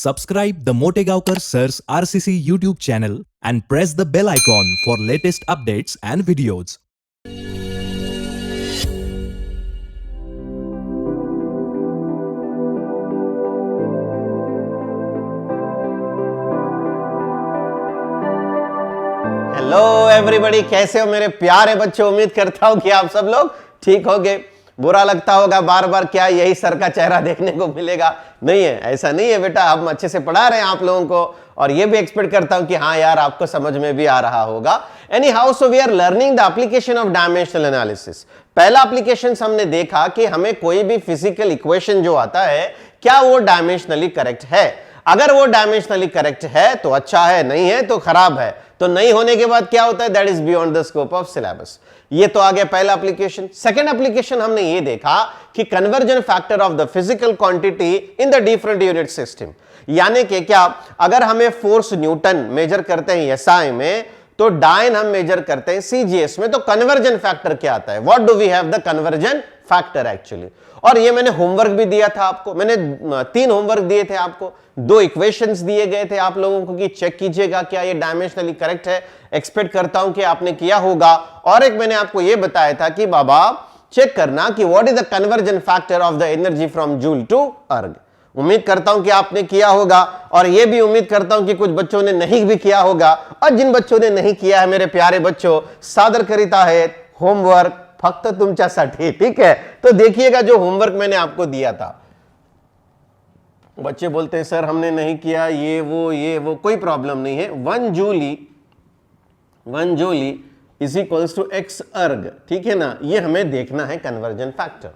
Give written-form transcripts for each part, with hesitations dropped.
Subscribe the Motegaonkar Sir's RCC YouTube channel and press the bell icon for latest updates and videos. Hello everybody, कैसे हो मेरे प्यारे बच्चों। उम्मीद करता हूं कि आप सब लोग ठीक होंगे। बुरा लगता होगा बार बार, क्या यही सर का चेहरा देखने को मिलेगा? नहीं है, ऐसा नहीं है बेटा। हम अच्छे से पढ़ा रहे हैं आप लोगों को और ये भी एक्सपेक्ट करता हूं कि हाँ यार आपको समझ में भी आ रहा होगा। Anyhow, so we are learning the application of dimensional analysis. पहला एप्लीकेशन हमने देखा कि हमें कोई भी फिजिकल इक्वेशन जो आता है क्या वो डायमेंशनली करेक्ट है। अगर वो डायमेंशनली करेक्ट है तो अच्छा है, नहीं है तो खराब है। तो नहीं होने के बाद क्या होता है? That is beyond the scope of syllabus. ये तो आ गया पहला एप्लीकेशन। सेकंड एप्लीकेशन हमने ये देखा कि conversion factor of the physical quantity in the different unit system. यानी कि क्या, अगर हमें फोर्स न्यूटन मेजर करते हैं एसआई में, तो डायन हम मेजर करते हैं सीजीएस में, तो कन्वर्जन फैक्टर क्या आता है? What do we have the conversion factor actually. और ये मैंने होमवर्क भी दिया था आपको। मैंने 3 होमवर्क दिए थे आपको, 2 इक्वेशंस दिए गए थे आप लोगों को कि चेक कीजिएगा क्या ये डायमेंशनली करेक्ट है। एक्सपेक्ट करता हूं कि आपने किया होगा। और एक मैंने आपको ये बताया था कि बाबा चेक करना कि what is the conversion factor of the energy from joule to erg. उम्मीद करता हूं कि आपने किया होगा और ये भी उम्मीद करता हूं कि कुछ बच्चों ने नहीं भी किया होगा। और जिन बच्चों ने नहीं किया है मेरे प्यारे बच्चों, सादर करीता है होमवर्क फक्त तुमच्यासाठी, ठीक है? तो देखिएगा जो होमवर्क मैंने आपको दिया था। बच्चे बोलते हैं सर हमने नहीं किया, ये वो, कोई प्रॉब्लम नहीं है। 1 joule is equals to x erg, ठीक है ना? ये हमें देखना है कन्वर्जन फैक्टर।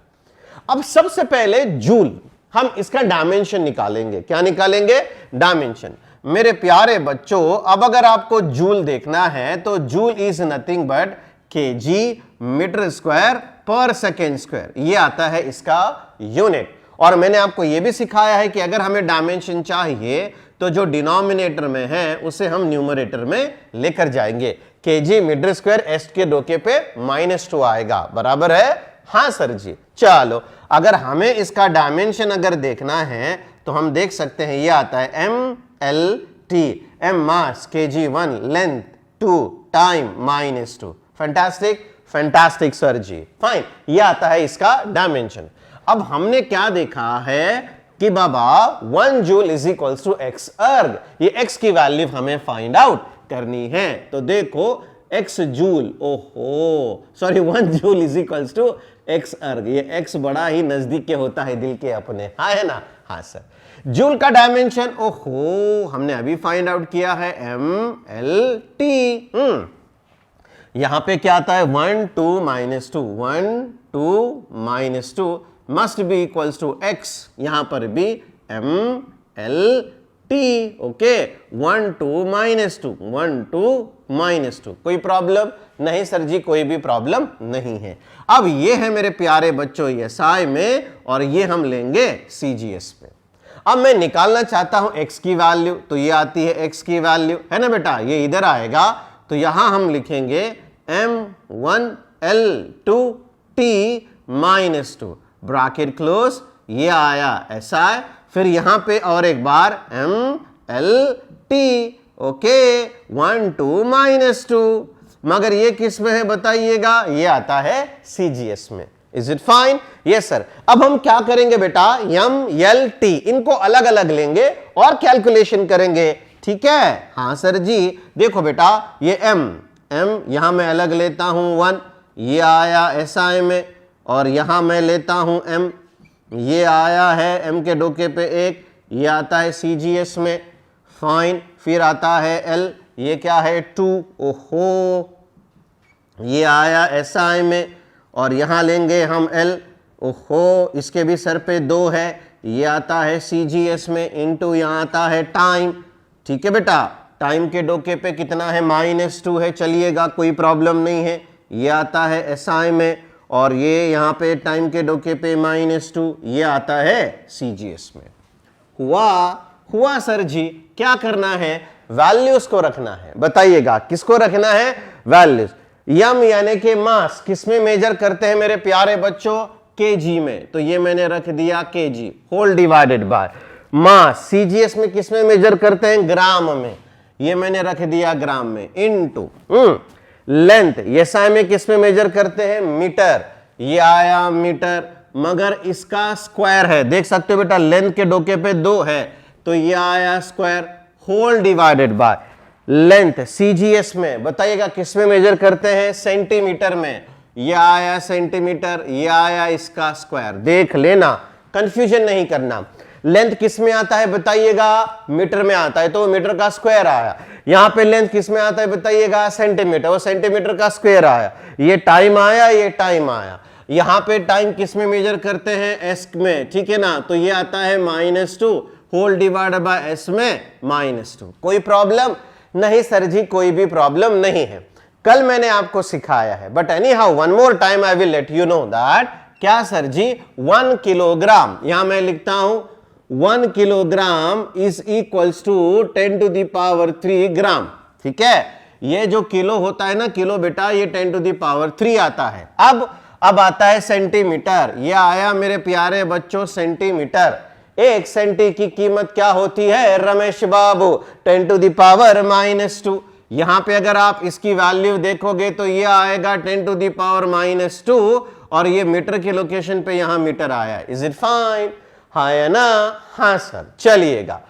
अब सबसे पहले जूल, हम इसका डायमेंशन निकालेंगे। क्या निकालेंगे? डायमेंशन। मेरे प्यारे बच्चों, अब अगर आपको जूल देखना है तो joule is nothing but kg metre square per second square. ये आता है इसका यूनिट। और मैंने आपको यह भी सिखाया है कि अगर हमें डायमेंशन चाहिए तो जो डिनोमिनेटर में है उसे हम न्यूमरेटर में लेकर जाएंगे। केजी मीटर स्क्वायर एस के डोके पे -2 आएगा, बराबर है? हाँ सर जी। चलो, अगर हमें इसका डायमेंशन अगर देखना है तो हम देख सकते हैं, ये आता है MLT, M mass, kg1 length, 2 time -2। Fantastic, fantastic sir जी, फाइन। ये आता है इसका डायमेंशन। अब हमने क्या देखा है कि बाबा 1 joule is equals to x erg. ये एक्स की वैल्यू हमें फाइंड आउट करनी है। तो देखो एक्स जूल, ओहो sorry, 1 joule is equals to x erg. ये एक्स बड़ा ही नजदीक के होता है दिल के अपने, हाँ है ना? हाँ सर। जूल का डायमेंशन, ओहो, हमने अभी फाइंड आउट किया है MLT। यहां पे क्या आता है? 1 2 -2, 1 2 -2 must be equals to x. यहां पर भी MLT, ओके। 1 2 -2, 1 2 -2। कोई प्रॉब्लम नहीं सर जी, कोई भी प्रॉब्लम नहीं है। अब ये है मेरे प्यारे बच्चों एसआई में और ये हम लेंगे सीजीएस पे। अब मैं निकालना चाहता हूं एक्स की वैल्यू, तो ये आती है एक्स की वैल्यू, है ना बेटा? ये इधर आएगा तो यहां हम लिखेंगे M1L2T -2 ब्रैकेट क्लोज। ये आया SI, फिर यहां पे और एक बार MLT, ओके। 1 2 -2, मगर ये किस में है बताइएगा? ये आता है CGS में। Is it fine? Yes sir. अब हम क्या करेंगे बेटा? MLT इनको अलग अलग लेंगे और कैलकुलेशन करेंगे, ठीक है? हाँ सर जी। देखो बेटा, ये M यहां मैं अलग लेता हूं 1, ये आया SI में, और यहां मैं लेता हूं M, ये आया है M के डोके पे 1, ये आता है CGS में, फाइन। फिर आता है L, ये क्या है 2, ओहो, ये आया SI में, और यहां लेंगे हम L, ओहो, इसके भी सर पे 2 है, ये आता है CGS में, इनटू यहां आता है टाइम, ठीक है बेटा? टाइम के डोके पे कितना है? -2 है, चलिएगा कोई प्रॉब्लम नहीं है। ये आता है SI में, और ये यहाँ पे टाइम के डोके पे -2, ये आता है CGS में। हुआ सर जी। क्या करना है? वैल्यूज को रखना है। बताइएगा किसको रखना है? वैल्यूज। यम यानी कि मास किसमें मेजर करते हैं मेरे प्यारे बच्चों? केजी में। तो ये मैंने रख दिया kg, whole divided by mass CGS में किस में मेजर करते हैं? ग्राम में, ये मैंने रख दिया ग्राम में, इनटू लेंथ एसआई में किस में मेजर करते हैं? मीटर, ये आया मीटर, मगर इसका स्क्वायर है, देख सकते हो बेटा लेंथ के डोके पे 2 है तो ये आया square, whole divided by length CGS में बताइएगा किस में मेजर करते हैं? सेंटीमीटर में, ये आया सेंटीमीटर, ये आया इसका स्क्वायर, देख लेना, कंफ्यूजन नहीं करना। लेंथ किस में आता है बताइएगा? मीटर में आता है तो मीटर का स्क्वायर आया। यहां पे लेंथ किस में आता है बताइएगा? सेंटीमीटर, वो सेंटीमीटर का स्क्वायर आया। ये टाइम आया, ये टाइम आया। यहां पे टाइम किस में मेजर करते हैं? एस में, ठीक है ना, तो ये आता है -2 होल डिवाइड बाय एस में -2। कोई प्रॉब्लम नहीं सर जी, कोई भी प्रॉब्लम नहीं है, कल मैंने आपको सिखाया है, but any how one more time I will let you know that. क्या सर जी? 1 किलोग्राम, यहां मैं लिखता हूं 1 किलोग्राम इज इक्वल्स टू 10⁻³ ग्राम, ठीक है। ये जो किलो होता है ना, किलो बेटा ये 10⁻³ आता है। अब आता है सेंटीमीटर, ये आया मेरे प्यारे बच्चों सेंटीमीटर। 1 सेंटी की कीमत क्या होती है रमेश बाबू? 10⁻²। यहां पे अगर आप इसकी वैल्यू देखोगे तो ये आएगा 10⁻², और ये मीटर के लोकेशन पे यहां मीटर आया। Is it fine? हाँ या ना? हाँ सर। चलिएगा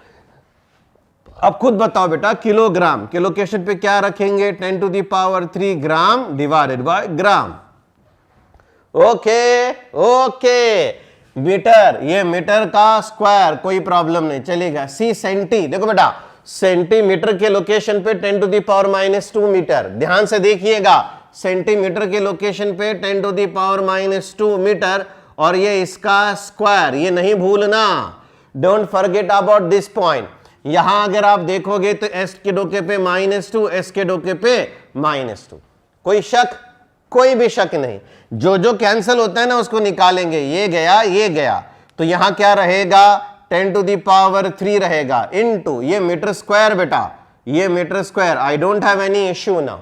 अब खुद बताओ बेटा, किलोग्राम के लोकेशन पे क्या रखेंगे? 10⁻³ gram divided by gram. Okay okay, metre, ये मीटर का स्क्वायर, कोई प्रॉब्लम नहीं, चलेगा। सी सेंटी, देखो बेटा सेंटीमीटर के लोकेशन पे 10⁻² मीटर, ध्यान से देखिएगा, सेंटीमीटर के लोकेशन पे 10⁻² मीटर, और ये इसका स्क्वायर, ये नहीं भूलना, don't forget about this point. यहां अगर आप देखोगे तो एस के डोके पे -2, एस के डोके पे -2, कोई शक? कोई भी शक नहीं। जो जो कैंसिल होता है ना उसको निकालेंगे, ये गया, तो यहां क्या रहेगा? 10⁻³ रहेगा, इनटू ये मीटर स्क्वायर बेटा, ये metre square, I don't have any issue now.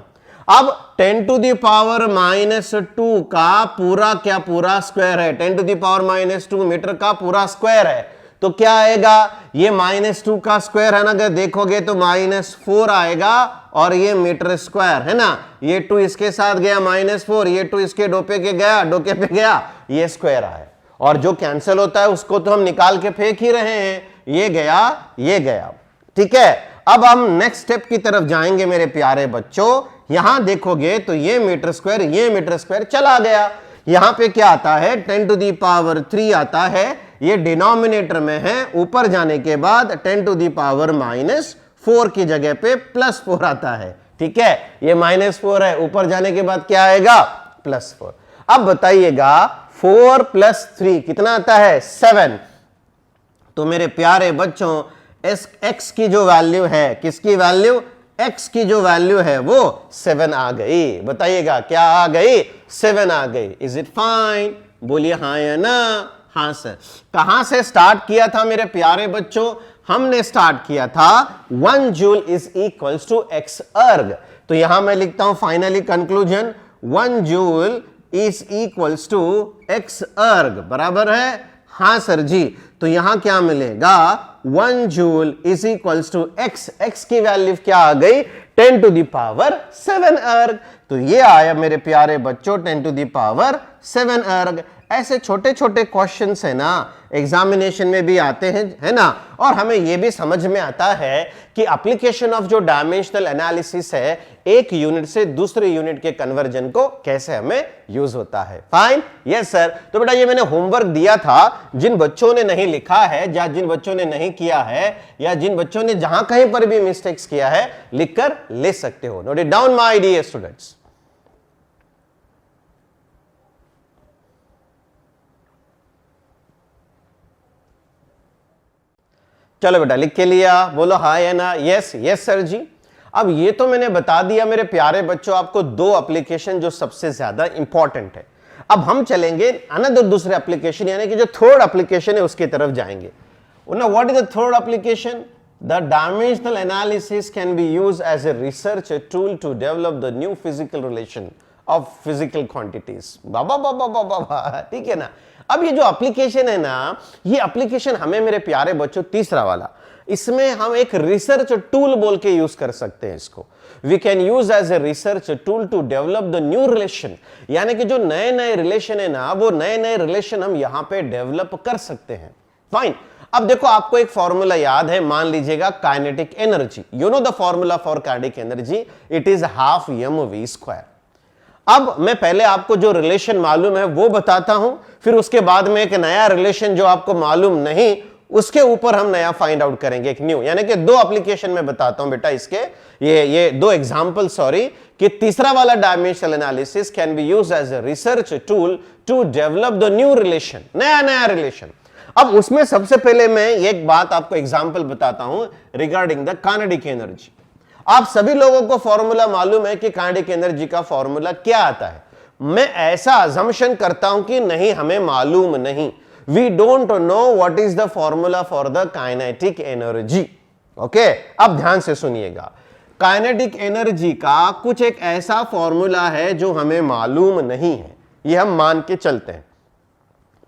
अब 10⁻² का पूरा क्या पूरा स्क्वायर है? 10⁻² मीटर का पूरा स्क्वायर है, तो क्या आएगा? ये -2 का स्क्वायर है ना, अगर देखोगे तो -4 आएगा, और ये मीटर स्क्वायर है ना, ये 2 इसके साथ गया -4, ये 2 इसके डोके पे गया, ये स्क्वायर आया, और जो कैंसिल होता है उसको तो हम निकाल के फेंक ही रहे हैं, ये गया, ठीक है। अब हम नेक्स्ट स्टेप की तरफ जाएंगे मेरे प्यारे बच्चों। यहां देखोगे तो ये मीटर स्क्वायर चला गया, यहां पे क्या आता है? 10⁻³ आता है, ये डिनोमिनेटर में है, ऊपर जाने के बाद 10⁻⁻4 की जगह पे +4 आता है, ठीक है। ये -4 है, ऊपर जाने के बाद क्या आएगा? +4। अब बताइएगा 4 + 3 कितना आता है? 7। तो मेरे प्यारे बच्चों x की जो वैल्यू है, किसकी वैल्यू? x की जो वैल्यू है वो 7 आ गई। बताइएगा क्या आ गई? 7 आ गई। Is it fine? बोलिए हाँ या ना? हाँ सर। कहां से स्टार्ट किया था मेरे प्यारे बच्चों? हमने स्टार्ट किया था 1 joule is equals to x erg. तो यहां मैं लिखता हूं finally conclusion, 1 joule is equals to x erg, बराबर है? हाँ सर जी। तो यहां क्या मिलेगा? 1 joule is equals to x की वैल्यू क्या आ गई? 10⁻7 अर्ग। तो ये आया मेरे प्यारे बच्चों 10⁻7 अर्ग। ऐसे छोटे छोटे क्वेश्चंस है ना, एग्जामिनेशन में भी आते हैं, है ना, और हमें यह भी समझ में आता है कि एप्लीकेशन ऑफ जो डायमेंशनल एनालिसिस है, एक यूनिट से दूसरे यूनिट के कन्वर्जन को कैसे हमें यूज होता है। फाइन? Yes sir. तो बेटा ये मैंने होमवर्क दिया था, जिन बच्चों ने नहीं लिखा है या जिन बच्चों ने नहीं किया है, या जिन बच्चों ने जहां कहीं पर भी मिस्टेक्स किया है, लिखकर ले सकते हो। Note it down my dear students. चलो बेटा लिख के लिया, बोलो हाँ या ना? Yes yes sir ji. अब ये तो मैंने बता दिया मेरे प्यारे बच्चों आपको 2 एप्लीकेशन जो सबसे ज्यादा इंपॉर्टेंट है। अब हम चलेंगे अनदर दूसरे एप्लीकेशन, यानी कि जो थर्ड एप्लीकेशन है उसकी तरफ जाएंगे। Now what is the third application? The dimensional analysis can be used as a research tool to develop the new physical relation of physical quantities. बाबा बाबा बाबा बाबा, ठीक है ना। अब ये जो एप्लीकेशन है ना, ये एप्लीकेशन हमें मेरे प्यारे बच्चों, तीसरा वाला, इसमें हम एक रिसर्च टूल बोल के यूज कर सकते हैं इसको। We can use as a research tool to develop the new relation, यानी कि जो नए नए रिलेशन है ना, वो नए नए रिलेशन हम यहां पे डेवलप कर सकते हैं। फाइन। अब देखो, आपको एक फॉर्मूला याद है, मान लीजिएगा kinetic energy. You know the formula for kinetic energy, it is half mv²। अब मैं पहले आपको जो रिलेशन मालूम है वो बताता हूं, फिर उसके बाद में एक नया रिलेशन जो आपको मालूम नहीं, उसके ऊपर हम नया फाइंड आउट करेंगे, एक न्यू। यानी कि दो एप्लीकेशन में बताता हूं बेटा इसके, ये दो एग्जांपल, सॉरी, कि तीसरा वाला dimensional analysis can be used as a research tool to develop the new relation, नया नया रिलेशन। अब उसमें सबसे पहले मैं एक बात आपको एग्जांपल बताता हूं रिगार्डिंग द काइनेटिक एनर्जी। आप सभी लोगों को फॉर्मूला मालूम है कि काइनेटिक एनर्जी का फॉर्मूला क्या आता है। मैं ऐसा अजम्पशन करता हूं कि नहीं, हमें मालूम नहीं, we don't know what is the formula for the kinetic energy. Okay, अब ध्यान से सुनिएगा, काइनेटिक एनर्जी का कुछ एक ऐसा फॉर्मूला है जो हमें मालूम नहीं है, ये हम मान के चलते हैं।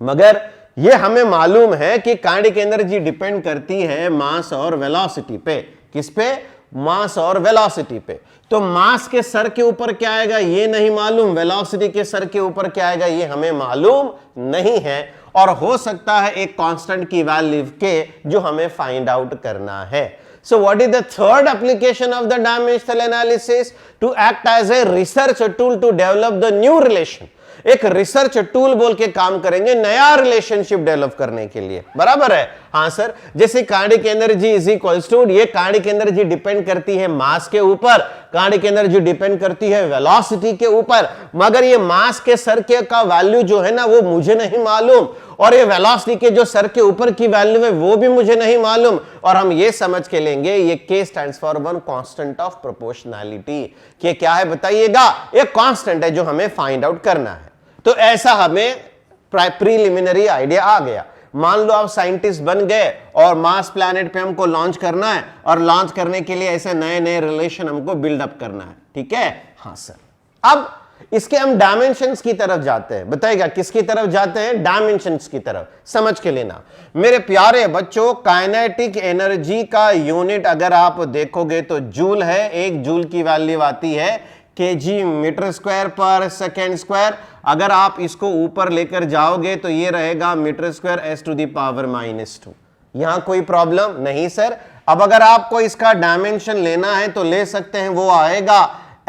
मगर ये हमें मालूम है कि काइनेटिक एनर्जी डिपेंड करती है मास और वेलोसिटी पे। किस पे? मास और वेलोसिटी पे। तो मास के सर के ऊपर क्या आएगा ये नहीं मालूम, वेलोसिटी के सर के ऊपर क्या आएगा ये हमें मालूम नहीं है, और हो सकता है एक कांस्टेंट की वैल्यू के, जो हमें फाइंड आउट करना है। So what is the third application of the dimensional analysis? To act as a research tool to develop the new relation. एक रिसर्च टूल बोल के काम करेंगे नया रिलेशनशिप डेवलप करने के लिए, बराबर है? हाँ सर, जैसे kinetic energy is equals to, ये काइनेटिक एनर्जी डिपेंड करती है मास के ऊपर, काइनेटिक एनर्जी डिपेंड करती है वेलोसिटी के ऊपर, मगर ये मास के सर के का वैल्यू जो है ना वो मुझे नहीं मालूम, और ये वेलोसिटी के जो सर के ऊपर की वैल्यू है वो भी मुझे नहीं मालूम, और हम ये समझ के लेंगे ये K stands for one constant of proportionality. कि क्या है बताइएगा? एक कांस्टेंट है जो हमें फाइंड आउट करना है। तो ऐसा हमें प्रीलिमिनरी आइडिया आ गया। मान लो आप साइंटिस्ट बन गए और मार्स प्लैनेट पे हमको लॉन्च करना है, और लॉन्च करने के लिए ऐसे नए नए रिलेशन हमको बिल्डअप करना है, ठीक है? हाँ सर। अब इसके हम डायमेंशंस की तरफ जाते हैं। बताइएगा किसकी तरफ जाते हैं? डायमेंशंस की तरफ। समझ के लेना मेरे प्यारे बच्चों, काइनेटिक एनर्जी का यूनिट अगर आप देखोगे तो जूल है। एक जूल की वैल्यू आती है kg metre square per second square. अगर आप इसको ऊपर लेकर जाओगे तो ये रहेगा metre square s to the power -2। यहां कोई प्रॉब्लम नहीं सर। अब अगर आपको इसका डायमेंशन लेना है तो ले सकते हैं, वो आएगा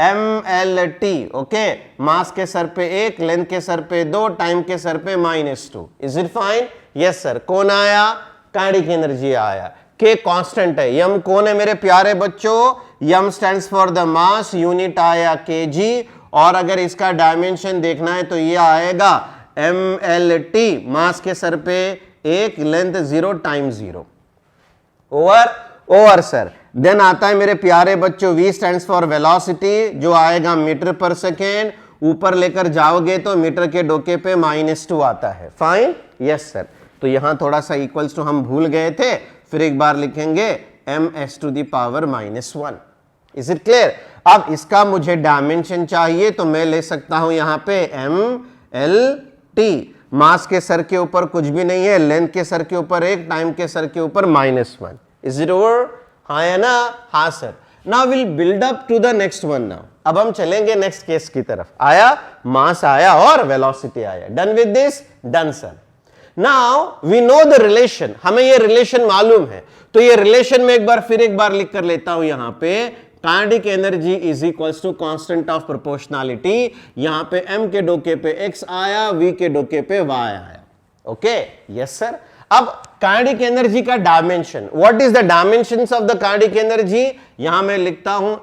mlt। ओके, मास के सर पे 1, लेंथ के सर पे 2, टाइम के सर पे -2। Is it fine? Yes sir. कौन आया? काइनेटिक एनर्जी आया। के कांस्टेंट है। यम कौन है मेरे प्यारे बच्चों? M stands for the mass, unit आया kg, और अगर इसका डायमेंशन देखना है तो ये आएगा mlt। मास के सर पे 1, length 0, time 0। Over sir. Then आता है मेरे प्यारे बच्चों v स्टैंड्स फॉर वेलोसिटी, जो आएगा मीटर पर सेकेंड। ऊपर लेकर जाओगे तो मीटर के डोके पे -2 आता है। फाइन? Yes sir. तो यहां थोड़ा सा इक्वल्स टू हम भूल गए थे, फिर एक बार लिखेंगे ms to the power -1। Is it clear? अब इसका मुझे डायमेंशन चाहिए तो मैं ले सकता हूं यहां पे mlt। मास के सर के ऊपर कुछ भी नहीं है, लेंथ के सर के ऊपर 1, टाइम के सर के ऊपर -1। Is it over? हाँ है ना? हाँ sir. Now will build up to the next one. Now अब हम चलेंगे नेक्स्ट केस की तरफ। आया, मास आया और वेलोसिटी आया। Done with this? Done sir. Now we know the relation, हमें ये रिलेशन मालूम है, तो ये रिलेशन में एक बार लिख कर लेता हूं यहां पे। Kinetic energy is equals to constant of proportionality. यहां पे m के डोके पे x आया, v के डोके पे y आया। Okay, yes sir. अब काइनेटिक एनर्जी का dimension, what is the dimensions of the kinetic energy? यहां मैं लिखता हूं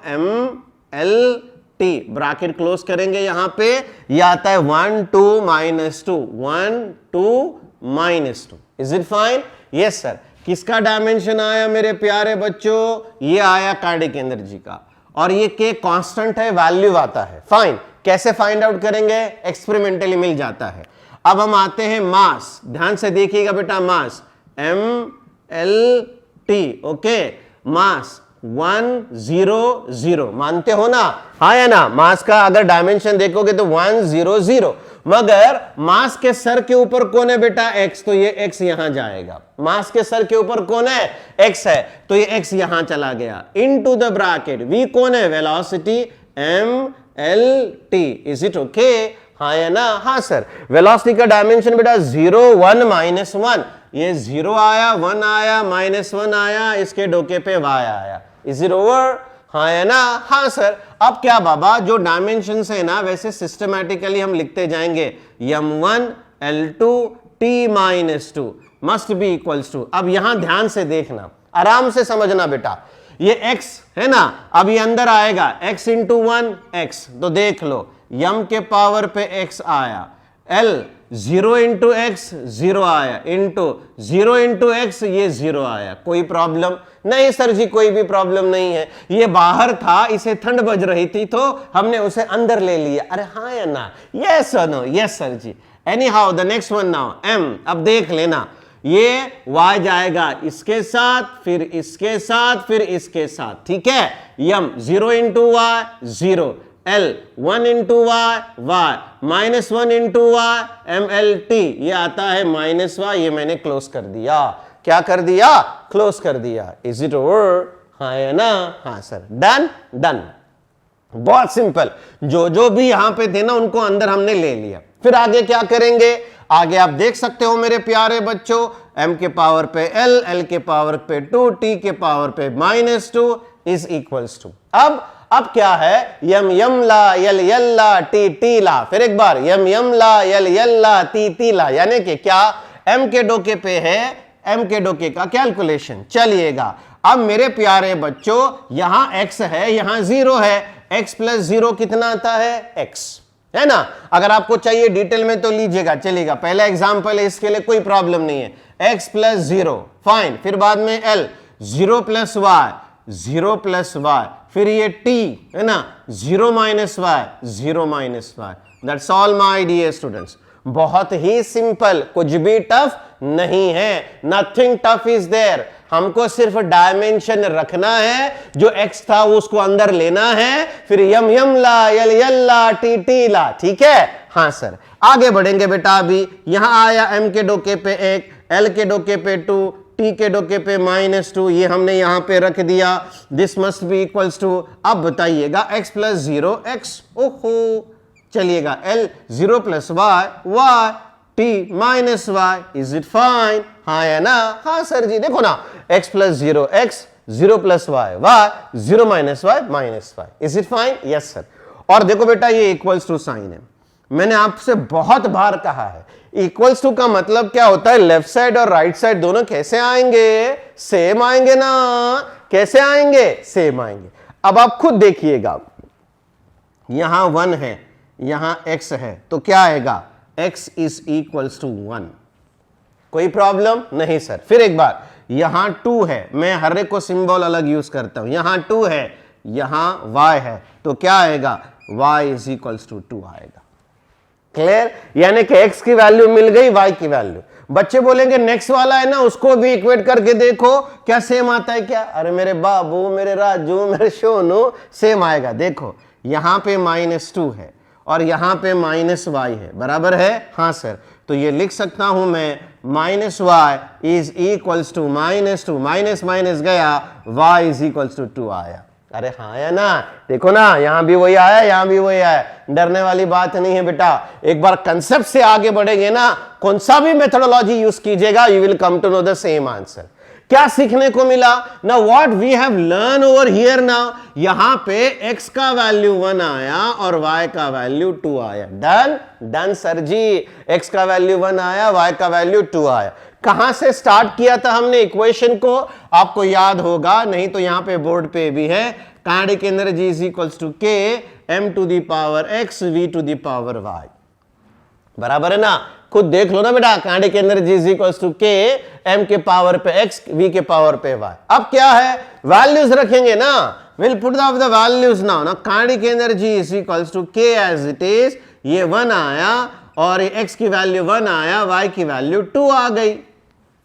mlt, ब्रैकेट क्लोज करेंगे यहां पे। यह आता है 1 2 -2, 1 2 -2। Is it fine? Yes sir. किसका डायमेंशन आया मेरे प्यारे बच्चों? ये आया काइनेटिक एनर्जी का, और ये के कांस्टेंट है, वैल्यू आता है। फाइन। कैसे फाइंड आउट करेंगे? एक्सपेरिमेंटली मिल जाता है। अब हम आते हैं मास। ध्यान से देखिएगा बेटा, मास mlt। ओके, मास 1 0 0, मानते हो ना? हाँ या ना? मास का अगर डायमेंशन देखोगे तो 1 0 0, मगर मास के सर के ऊपर कौन है बेटा? x, तो ये x यहां जाएगा। मास के सर के ऊपर कौन है? x है, तो ये x यहां चला गया। इनटू द ब्रैकेट v कौन है? Velocity m l t। Is it okay? हाँ या ना? हाँ सर। वेलोसिटी का डायमेंशन बेटा 0 1 -1, ये 0 आया, 1 आया, -1 आया, इसके डोके पे y आया। Is it over? हाँ या ना? हाँ सर। अब क्या बाबा, जो डायमेंशन है ना वैसे सिस्टमैटिकली हम लिखते जाएंगे, m1 l2 t-2 must be equals to. अब यहां ध्यान से देखना, आराम से समझना बेटा, ये x है ना, अब ये अंदर आएगा x इंटू 1 x, तो देख लो m के पावर पे x आया, l 0 इंटू एक्स 0 आया, इंटू 0 इंटू एक्स ये 0 आया। कोई प्रॉब्लम नहीं सर जी, कोई भी प्रॉब्लम नहीं है। ये बाहर था, इसे ठंड बज रही थी तो हमने उसे अंदर ले लिया। अरे हाँ या ना? यस और no? Yes sir ji. Anyhow the next one now m। अब देख लेना, ये y जाएगा इसके साथ, फिर इसके साथ, फिर इसके साथ, ठीक है। m 0 into y 0, L 1 into y y, -1 into y mlt, ये आता है -y, ये मैंने क्लोज कर दिया। क्या कर दिया? क्लोज कर दिया। Is it over? हाँ या ना? हाँ सर। डन डन, बहुत सिंपल। जो भी यहां पे थे ना उनको अंदर हमने ले लिया। फिर आगे क्या करेंगे? आगे आप देख सकते हो मेरे प्यारे बच्चों, m के पावर पे l, l के पावर पे 2, t के पावर पे -2 इज इक्वल्स टू। अब क्या है? यम यम ला यल यल ला टी टी ला। फिर एक बार, यम यम ला यल यल ला टी टी ला, यानी कि क्या? m के डोके पे है m के डोके का कैलकुलेशन। चलिएगा, अब मेरे प्यारे बच्चों यहां x है, यहां 0 है, x प्लस 0 कितना आता है? x, है ना? अगर आपको चाहिए डिटेल में तो लीजिएगा, चलेगा। पहला एग्जांपल है, इसके लिए कोई प्रॉब्लम नहीं है। x plus 0, fine. फिर बाद में l 0 plus y 0 plus y, फिर ये t है ना, 0 minus y 0 minus y। That's all my dear students. बहुत ही सिंपल, कुछ भी टफ नहीं है, नथिंग टफ इज देयर। हमको सिर्फ डायमेंशन रखना है, जो x था वो उसको अंदर लेना है, फिर यम यम ला यल यल ला टी टी ला, ठीक है। हाँ सर, आगे बढ़ेंगे बेटा। अभी यहां आया m के डोके पे 1, l के डोके पे 2, t के डोके पे -2, ये हमने यहां पे रख दिया। This must be equals to, अब बताइएगा x प्लस 0 x। ओहो, चलिएगा, l 0 plus y y, t minus y। Is it fine? हाँ या ना? हाँ सर जी। देखो ना, x plus 0 x, 0 plus y y, 0 minus y minus y। Is it fine? Yes sir. और देखो बेटा, ये इक्वल्स टू साइन है। मैंने आपसे बहुत बार कहा है, इक्वल्स टू का मतलब क्या होता है? लेफ्ट साइड और राइट साइड दोनों कैसे आएंगे? सेम आएंगे ना। कैसे आएंगे? सेम आएंगे। अब आप खुद देखिएगा, यहां 1 है, यहां x है, तो क्या आएगा? x is equals to 1। कोई प्रॉब्लम नहीं सर। फिर एक बार, यहां 2 है, मैं हर एक को सिंबल अलग यूज करता हूं। यहां 2 है, यहां y है, तो क्या आएगा? y इज इक्वल्स टू 2 आएगा। क्लियर? यानी कि x की वैल्यू मिल गई, y की वैल्यू। बच्चे बोलेंगे नेक्स्ट वाला है ना, उसको भी इक्वेट करके देखो क्या सेम आता है क्या? अरे मेरे बाबू, मेरे राजू, मेरे सोनू, सेम आएगा। देखो, यहां पे -2 है और यहां पे -y है, बराबर है? हाँ सर। तो ये लिख सकता हूं मैं, -y is equals to -2, minus minus गया, y इज इक्वल्स टू 2 आया। अरे हाँ या ना? देखो ना, यहां भी वही आया, यहां भी वही आया। डरने वाली बात नहीं है बेटा। एक बार कंसेप्ट से आगे बढ़ेंगे ना, कौन सा भी मेथोडोलॉजी यूज कीजिएगा, you will come to know the same answer. क्या सीखने को मिला? Now what we have learn over here now, यहां पे x का वैल्यू 1 आया और y का वैल्यू 2 आया। डन डन सर जी। x का वैल्यू 1 आया, y का वैल्यू 2 आया। कहां से स्टार्ट किया था हमने इक्वेशन को? आपको याद होगा, नहीं तो यहां पे बोर्ड पे भी है। Kinetic energy is equals to k m to the power x v to the power y, बराबर है ना? खुद देख लो ना बेटा, kinetic energy is equals to k m के पावर पे x v के पावर पे y। अब क्या है? वैल्यूज रखेंगे ना, will put the values now ना। Kinetic energy is equals to k as it is, ये 1 आया और x की वैल्यू 1 आया, y की वैल्यू 2 आ गई।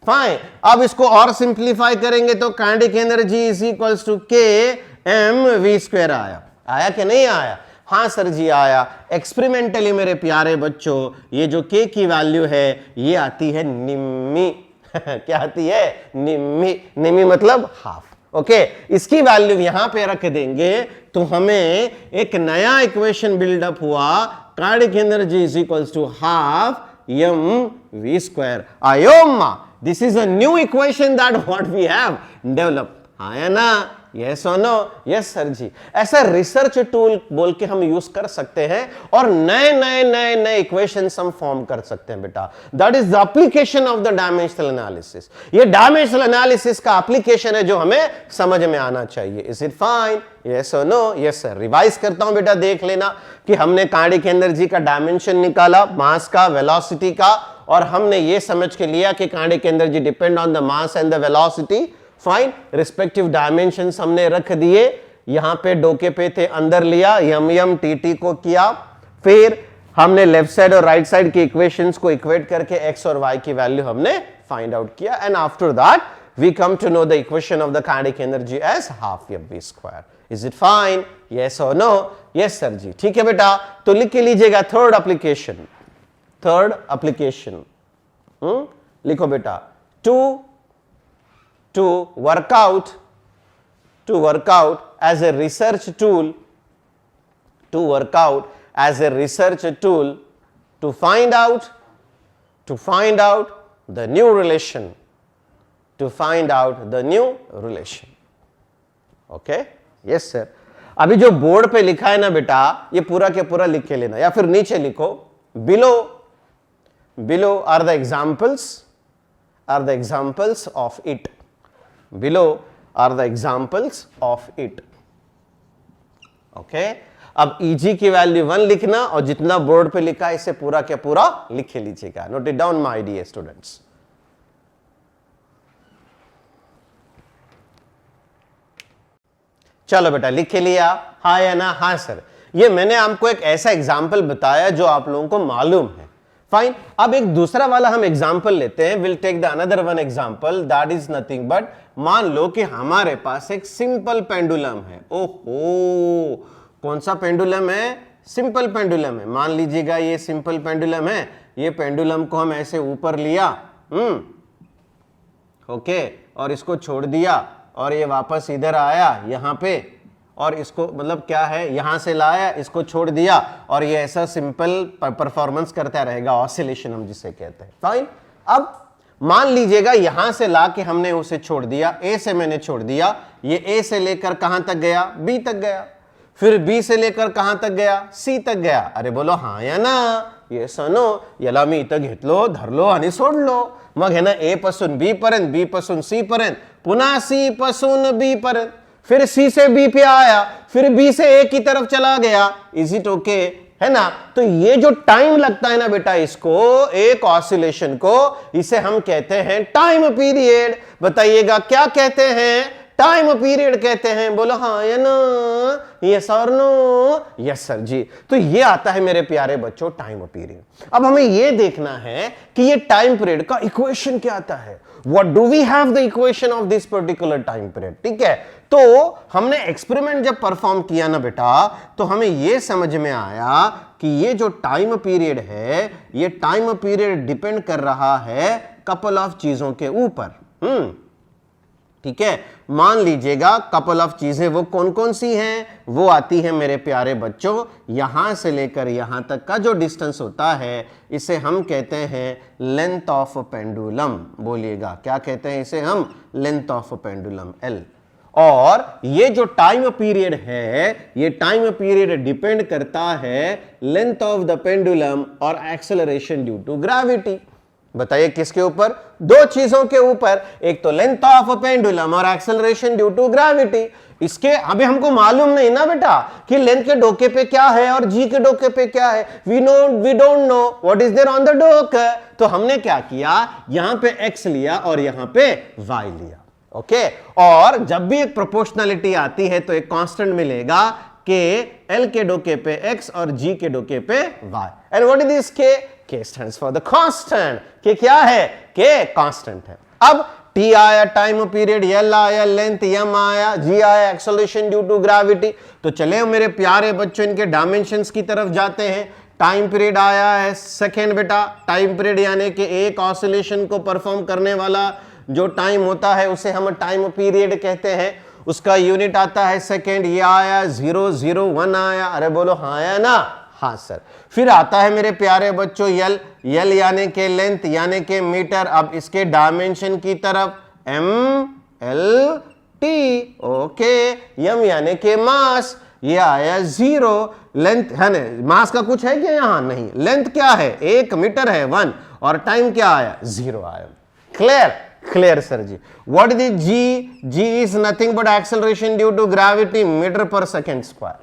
फाइन। अब इसको और सिंप्लीफाई करेंगे तो kinetic energy is equals to K M V square आया कि नहीं आया? हाँ सर जी आया। एक्सपेरिमेंटली मेरे प्यारे बच्चों ये जो के की वैल्यू है ये आती है निम्मी क्या आती है? निम्मी। निम्मी मतलब हाफ। ओके, इसकी वैल्यू यहां पे रख देंगे तो हमें एक नया इक्वेशन बिल्डअप हुआ, kinetic energy is equals to half M V square. आयोमा, this is a new equation that what we have develop. आया ना? यस और नो? यस सर जी। ऐसा रिसर्च टूल बोल के हम यूज कर सकते हैं और नए नए नए नए इक्वेशंस हम फॉर्म कर सकते हैं बेटा। That is the application of the dimensional analysis. ये डायमेंशनल एनालिसिस का एप्लीकेशन है जो हमें समझ में आना चाहिए। Is it fine? यस और नो? Yes sir. रिवाइज करता हूं बेटा, देख लेना कि हमने काइनेटिक एनर्जी का डायमेंशन निकाला, मास का, वेलोसिटी का, और हमने ये समझ के लिया कि kinetic energy depend on the mass and the velocity. Fine, respective dimensions हमने रख दिए, यहां पे डोके पे थे, अंदर लिया, यम यम टी टी को किया, फिर हमने लेफ्ट साइड और राइट साइड की इक्वेशंस को इक्वेट करके एक्स और वाई की वैल्यू हमने फाइंड आउट किया, and after that we come to know the equation of the kinetic energy as half M V square. Is it fine? Yes और no? Yes sir ji. ठीक है बेटा, तो लिख के लीजिएगा थर्ड एप्लीकेशन। थर्ड एप्लीकेशन लिखो बेटा, to work out as a research tool, to find out the new relation, okay? Yes sir। अभी जो बोर्ड पे लिखा है ना बेटा, ये पूरा के पूरा लिख के लेना, या फिर नीचे लिखो, below are the examples of it। Below are the examples of it। okay? अब Eg की वैल्यू 1 लिखना और जितना बोर्ड पे लिखा है इसे पूरा के पूरा लिख लीजिएगा। Note it down my dear students. चलो बेटा, लिख के लिया? हाँ या ना? हाँ सर। ये मैंने आपको एक ऐसा एग्जाम्पल बताया जो आप लोगों को मालूम है। फाइन, अब एक दूसरा वाला हम एग्जाम्पल लेते हैं। Will take the another one example, that is nothing but, मान लो कि हमारे पास एक सिंपल पेंडुलम है। ओहो, कौन सा पेंडुलम है? सिंपल पेंडुलम है। मान लीजिएगा ये सिंपल पेंडुलम है, ये पेंडुलम को हम ऐसे ऊपर लिया, ओके, और इसको छोड़ दिया, और ये वापस इधर आया यहां पे, और इसको मतलब क्या है, यहां से लाया, इसको छोड़ दिया, और ये ऐसा सिंपल परफॉर्मेंस करता रहेगा, ऑसिलेशन हम जिसे कहते हैं। फाइन, अब मान लीजिएगा यहां से ला के हमने उसे छोड़ दिया, ए से मैंने छोड़ दिया, ये ए से लेकर कहां तक गया? बी तक गया, फिर बी से लेकर कहां तक गया? सी तक गया। अरे बोलो हाँ या ना? ये सनो, याला मी इथं घेतलो, धरलो आणि सोडलो। मग है ना, ए पासून बी पर्यंत, बी पासून सी पर्यंत, पुन्हा सी पासून बी पर्यंत, फिर सी से बी पे आया, फिर बी से ए की तरफ चला गया। Is it okay? है ना? तो ये जो टाइम लगता है ना बेटा, इसको एक ऑसिलेशन को, इसे हम कहते हैं टाइम पीरियड। बताइएगा क्या कहते हैं? टाइम पीरियड कहते हैं। बोलो हाँ या ना? यस और नो? यस सर जी। तो ये आता है मेरे प्यारे बच्चों टाइम पीरियड। अब हमें ये देखना है कि ये टाइम पीरियड का इक्वेशन क्या आता है। What do we have the equation of this particular time period? ठीक है, तो हमने एक्सपेरिमेंट जब परफॉर्म किया ना बेटा, तो हमें यह समझ में आया कि ये जो टाइम पीरियड है, ये टाइम पीरियड डिपेंड कर रहा है कपल ऑफ चीजों के ऊपर। ठीक है, मान लीजिएगा कपल ऑफ चीजें, वो कौन कौन सी हैं? वो आती है मेरे प्यारे बच्चों, यहां से लेकर यहां तक का जो डिस्टेंस होता है, इसे हम कहते हैं लेंथ ऑफ पेंडुलम। बोलिएगा क्या कहते हैं इसे हम? Length of pendulum, L. और ये जो टाइम पीरियड है, ये टाइम पीरियड डिपेंड करता है लेंथ ऑफ द पेंडुलम और एक्सेलरेशन ड्यू टू ग्रेविटी। बताइए किसके ऊपर? दो चीजों के ऊपर, एक तो लेंथ ऑफ पेंडुलम और एक्सेलरेशन ड्यू टू ग्रेविटी। इसके अभी हमको मालूम नहीं ना बेटा कि लेंथ के डोके पे क्या है और जी के डोके पे क्या है। We don't know what is there on the डोक। तो हमने क्या किया, यहां पे एक्स लिया और यहां पे वाई लिया। ओके, और जब भी एक प्रोपोर्शनलिटी आती है तो एक कांस्टेंट मिलेगा के एल के डोके पे एक्स और जी के डोके पे Y. And what is this K? K stands for the constant। के क्या है? के कांस्टेंट है। अब टी आया टाइम पीरियड, एल आया लेंथ, एम आया, जी आया एक्सेलरेशन ड्यू टू ग्रेविटी। तो चले मेरे प्यारे बच्चों इनके डायमेंशंस की तरफ जाते हैं। टाइम पीरियड आया है सेकेंड बेटा, टाइम पीरियड यानी कि एक ऑसिलेशन को परफॉर्म करने वाला जो टाइम होता है उसे हम टाइम पीरियड कहते हैं, उसका यूनिट आता है सेकेंड। ये आया 001 आया, अरे बोलो हाँ आया ना, हाँ सर। फिर आता है मेरे प्यारे बच्चों यल, यल यानी के लेंथ यानी के मीटर। अब इसके डायमेंशन की तरफ MLT, ओके, यम यानी के मास, ये आया 0, लेंथ है ना, मास का कुछ है क्या यहाँ, नहीं, लेंथ क्या है 1 मीटर है 1, और टाइम क्या आया 0 आया। Clear, clear sir ji. What is g? G is nothing but acceleration due to gravity metre per second square.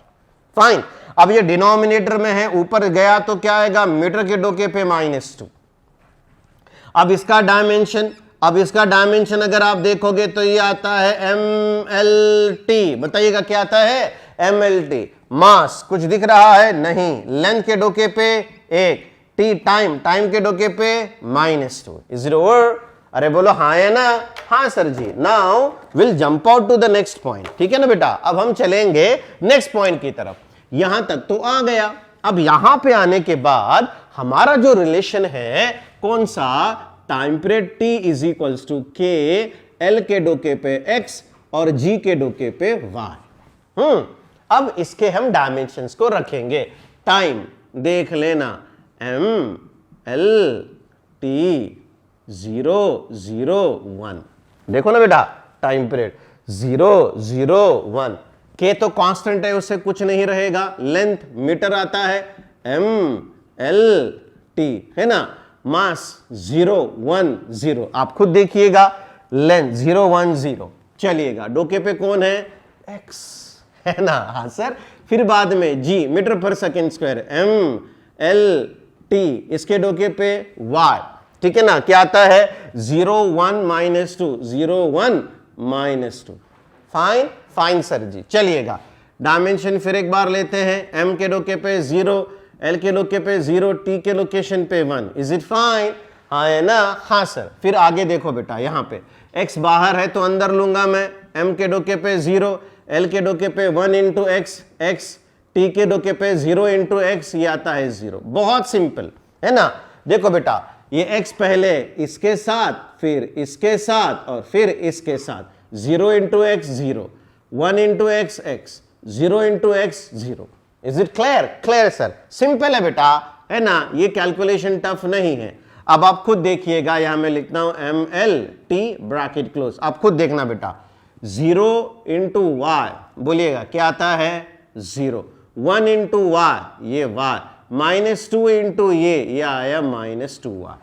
Fine. अब ये डिनोमिनेटर में है, ऊपर गया तो क्या आएगा, मीटर के डोके पे -2। अब इसका डायमेंशन, अब इसका डायमेंशन अगर आप देखोगे तो ये आता है MLT। बताइएगा क्या आता है, MLT। मास कुछ दिख रहा है नहीं, लेंथ के डोके पे 1, टी टाइम, टाइम के डोके पे -2। Is it over? अरे बोलो हाँ है ना, हाँ sir ji. Now will jump out to the next point, ठीक है ना बेटा। अब हम चलेंगे नेक्स्ट पॉइंट की तरफ। यहां तक तो आ गया। अब यहां पे आने के बाद हमारा जो रिलेशन है कौन सा, time period T is equals to K, L के डोके पे X और G के डोके पे Y। अब इसके हम डायमेंशंस को रखेंगे। टाइम देख लेना, MLT 001, देखो ना बेटा, टाइम पीरियड 001, के तो कांस्टेंट है उससे कुछ नहीं रहेगा, लेंथ मीटर आता है, MLT है ना, मास 010, आप खुद देखिएगा, लेंथ 010। चलिएगा डोके पे कौन है, X है ना, हाँ सर। फिर बाद में G metre per second square, MLT इसके डोके पे Y, ठीक है ना, क्या आता है 01 -2, 01 -2। फाइन, फाइन सर जी। चलिएगा डायमेंशन फिर एक बार लेते हैं। M के डोके पे 0, L के डोके पे 0, T के लोकेशन पे 1। Is it fine? हाँ है ना, हाँ सर। फिर आगे देखो बेटा, यहाँ पे X बाहर है तो अंदर लूंगा मैं, M के डोके पे 0, L के डोके पे 1 इंटू X, T के डोके पे 0 इंटू X, ये आता है 0। बहुत सिंपल है ना। देखो बेटा, ये X पहले इसके साथ, फिर इसके साथ और फिर इसके साथ, 0 into X 0, 1 into X X, 0 into X 0। Is it clear? Clear sir, simple है बेटा, है ना, ये कैलकुलेशन टफ नहीं है। अब आप खुद देखिएगा, यहां मैं लिखता हूं MLT ब्रैकेट क्लोज, आप खुद देखना बेटा, 0 इंटू Y, बोलिएगा क्या आता है 0, 1 इंटू Y, ये Y, -2 इंटू ये आया -2Y।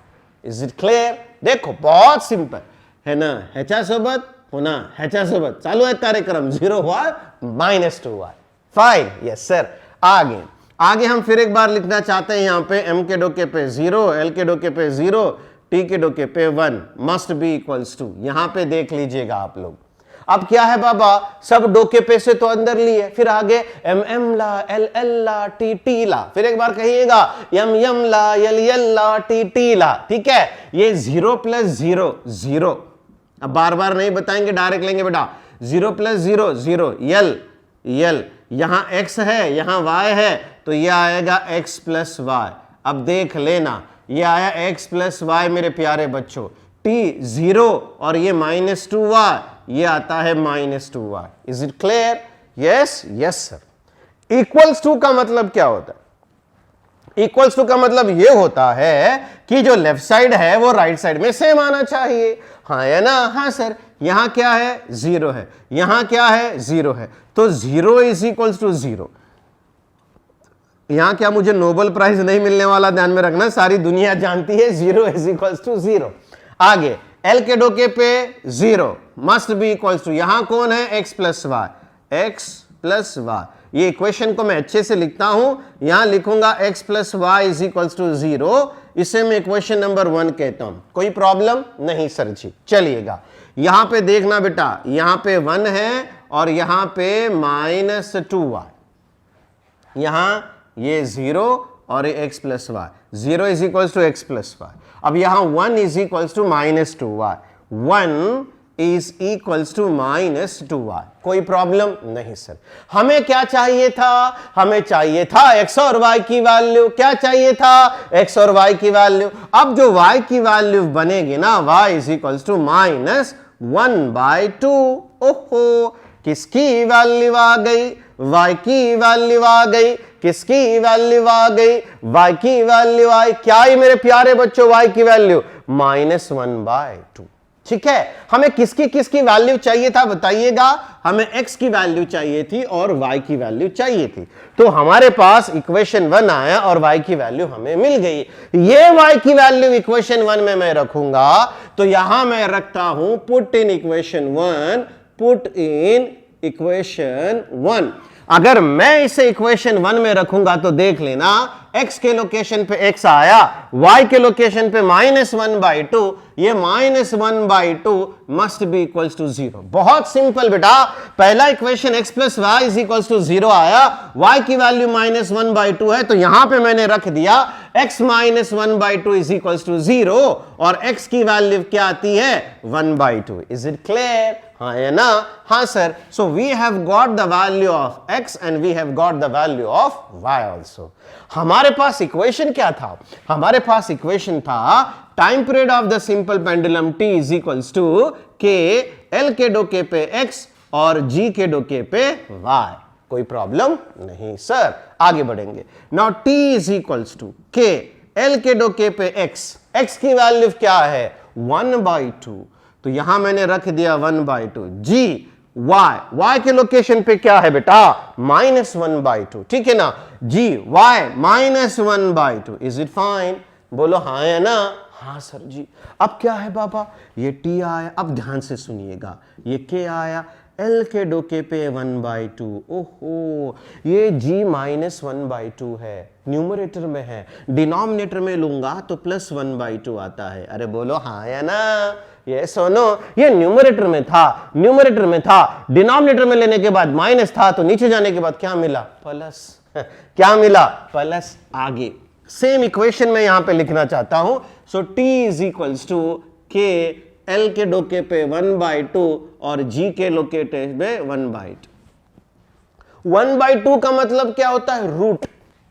Is it clear? देखो बहुत सिंपल है ना, ह्याच्या सोबत पुन्हा ह्याच्या सोबत चालू आहे कार्यक्रम, 0Y -2Y। Fine, yes sir. आगे आगे हम फिर एक बार लिखना चाहते हैं, यहां पे M के डोके पे 0, L के डोके पे 0, T के डोके पे 1, मस्ट बी इक्वल्स टू। यहां पे देख लीजिएगा आप लोग, अब क्या है बाबा, सब डोके पे से तो अंदर लिए, फिर आगे M ला, L ला, T ला, फिर एक बार कहिएगा M ला, L ला, T ला, ठीक है। ये 0 + 0 0, अब बार बार नहीं बताएंगे, डायरेक्ट लेंगे बेटा, 0 + 0 0, L, यहां X है यहां Y है तो ये आएगा X + Y। अब देख लेना, ये आया X + Y मेरे प्यारे बच्चों, T 0 और ये -2Y, ये आता है -2Y। Is it clear? Yes, yes sir. Equals to का मतलब क्या होता है? इक्वल्स टू का मतलब ये होता है कि जो लेफ्ट साइड है वो राइट साइड में सेम आना चाहिए, हाँ है ना, हाँ सर। यहां क्या है 0 है, यहां क्या है 0 है, तो 0 इज इक्वल्स टू 0। यहां क्या मुझे नोबेल प्राइज नहीं मिलने वाला, ध्यान में रखना, सारी दुनिया जानती है 0 इज इक्वल्स टू 0। आगे L के डोके पे 0, मस्ट बी इक्वल्स टू, यहां कौन है X + Y, X + Y। ये इक्वेशन को मैं अच्छे से लिखता हूं, यहां लिखूंगा X + Y is equals to 0, इसे मैं इक्वेशन नंबर 1 कहता हूं। कोई प्रॉब्लम नहीं सर जी। चलिएगा यहां पे देखना बेटा, यहां पे 1 है और यहां पे -2Y, यहां ये 0 और ये X + Y, 0 is equals to X + Y। अब यहां 1 is equals to -2Y, 1 is equals to -2y। कोई प्रॉब्लम नहीं सर। हमें क्या चाहिए था? हमें चाहिए था x और y की वैल्यू। क्या चाहिए था? x और y की वैल्यू। अब जो y की वैल्यू बनेगी ना, y इज इक्वल्स टू -1/2। ओहो, किसकी वैल्यू आ गई? y की वैल्यू आ गई। किसकी वैल्यू आ गई? y की वैल्यू आई। क्या आई मेरे प्यारे बच्चों? y की वैल्यू -1/2। ठीक है, हमें किसकी किसकी वैल्यू चाहिए था बताइएगा? हमें x की वैल्यू चाहिए थी और y की वैल्यू चाहिए थी। तो हमारे पास इक्वेशन 1 आया और y की वैल्यू हमें मिल गई। ये y की वैल्यू इक्वेशन 1 में मैं रखूंगा, तो यहां मैं रखता हूं put in equation 1, put in equation 1। अगर मैं इसे इक्वेशन 1 में रखूंगा तो देख लेना, x के लोकेशन पे x आया, y के लोकेशन पे -1/2, ये -1/2 मस्ट बी इक्वल्स टू 0। बहुत सिंपल बेटा, पहला equation x plus Y is equals to 0 आया, y की वैल्यू -1/2 है, तो यहां पे मैंने रख दिया x -1/2 इज इक्वल्स टू 0 और x की वैल्यू क्या आती है? 1/2। Is it clear? हाँ है ना? हाँ sir. So we have got the value of x and we have got the value of y also. हमारे पास इक्वेशन क्या था? हमारे पास इक्वेशन था time period of the simple pendulum t is equals to k, l के डोके पे x और g के डोके पे y। कोई प्रॉब्लम नहीं सर। आगे बढ़ेंगे। Now t is equals to k, l के डोके पे x, x की वैल्यू क्या है? 1/2, तो यहां मैंने रख दिया 1/2। g, y के लोकेशन पे क्या है बेटा? -1/2। ठीक है ना? g, y -1/2। Is it fine? बोलो हाँ है ना? हाँ सर जी। अब क्या है बाबा? ये t आया, अब ध्यान से सुनिएगा, ये k आया, l के डोके पे 1/2। ओहो, ये g -1/2 है, न्यूमरेटर में है, डिनोमिनेटर में लूंगा तो +1/2 आता है। अरे बोलो हाँ या ना? ये सुनो, ये न्यूमरेटर में था, न्यूमरेटर में था, डिनोमिनेटर में लेने के बाद माइनस था, तो नीचे जाने के बाद क्या मिला? प्लस। क्या मिला? प्लस। आगे सेम इक्वेशन में यहां पे लिखना चाहता हूं। So t is equals to k, l के डोके पे 1/2 और g के लोकेटे पे 1/2। 1/2 का मतलब क्या होता है? रूट,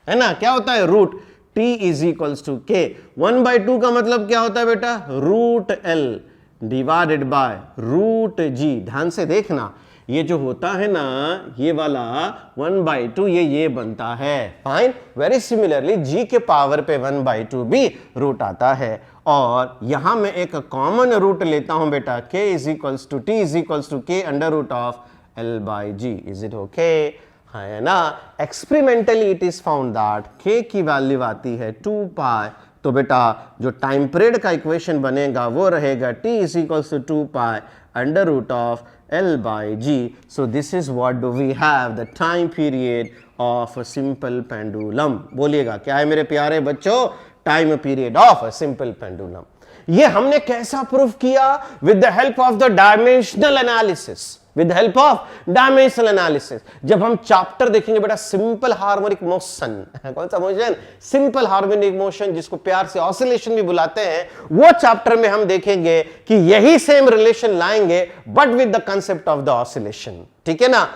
है ना? क्या होता है? Root. t is equals to k। 1/2 का मतलब क्या होता है बेटा? Root l divided by root g। ध्यान से देखना, ये जो होता है ना, ये वाला 1/2, ये बनता है। फाइन। वेरी सिमिलरली g के पावर पे 1/2 भी रूट आता है, और यहां मैं एक कॉमन रूट लेता हूं बेटा, k is equals to t is equals to k under root of l/g। Is it okay? हाँ है ना? Experimentally it is found that k की वैल्यू आती है 2π। तो बेटा जो टाइम पीरियड का इक्वेशन बनेगा वो रहेगा t is equals to 2π under root of l/g। So this is what do we have, the time period of a simple pendulum। बोलिएगा क्या है मेरे प्यारे बच्चों? Time period of a simple pendulum. ये हमने कैसा प्रूफ किया? With the help of the dimensional analysis. With help of dimensional analysis. जब हम चैप्टर देखेंगे बेटा सिंपल हार्मोनिक मोशन, कौन सा मोशन? सिंपल हार्मोनिक मोशन, जिसको प्यार से ऑसिलेशन भी बुलाते हैं, वो चैप्टर में हम देखेंगे कि यही सेम रिलेशन लाएंगे but with the concept of the oscillation. ठीक है ना?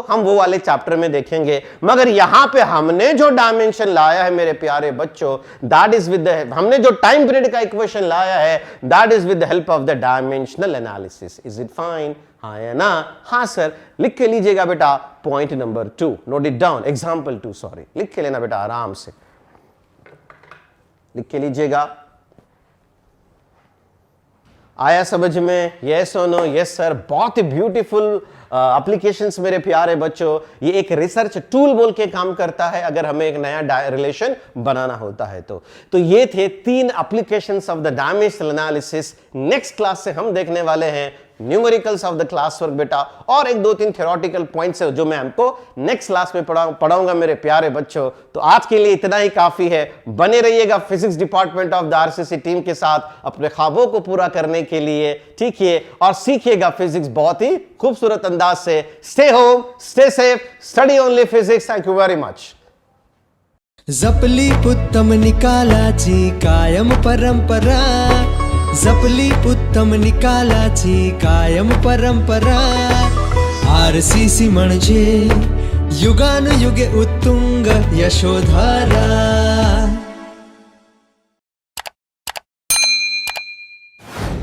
हम वो वाले चैप्टर में देखेंगे। मगर यहां पे हमने जो डायमेंशन लाया है मेरे प्यारे बच्चों, दैट इज विद द, हमने जो टाइम पीरियड का इक्वेशन लाया है, that is with the help of the dimensional analysis. Is it fine? हाँ है ना? हाँ सर। लिख के लीजिएगा बेटा point number 2, note it down. Example 2, sorry, लिख के लेना बेटा आराम से, लिख के लीजिएगा। आया समझ में? यस और नो? Yes sir. बहुत ही ब्यूटीफुल एप्लीकेशंस मेरे प्यारे बच्चों। ये एक रिसर्च टूल बोल के काम करता है अगर हमें एक नया रिलेशन बनाना होता है तो ये थे 3 applications of the dimensional analysis. Next class से हम देखने वाले हैं numericals of the class work बेटा, और 1-2-3 थ्योरेटिकल पॉइंट्स है जो मैं हमको नेक्स्ट क्लास में पढ़ाऊंगा मेरे प्यारे बच्चों। तो आज के लिए इतना ही काफी है। बने रहिएगा physics department of the RCC team के साथ अपने ख्वाबों को पूरा करने के लिए। ठीक है? और सीखिएगा फिजिक्स बहुत ही खूबसूरत अंदाज से। Stay home, stay safe, study only physics. Thank you very much. जपली उत्तम निकालाची कायम परंपरा, जपली उत्तम निकालाची कायम परंपरा. RCC म्हणजे युगानुयुगे उत्तुंग यशोधारा.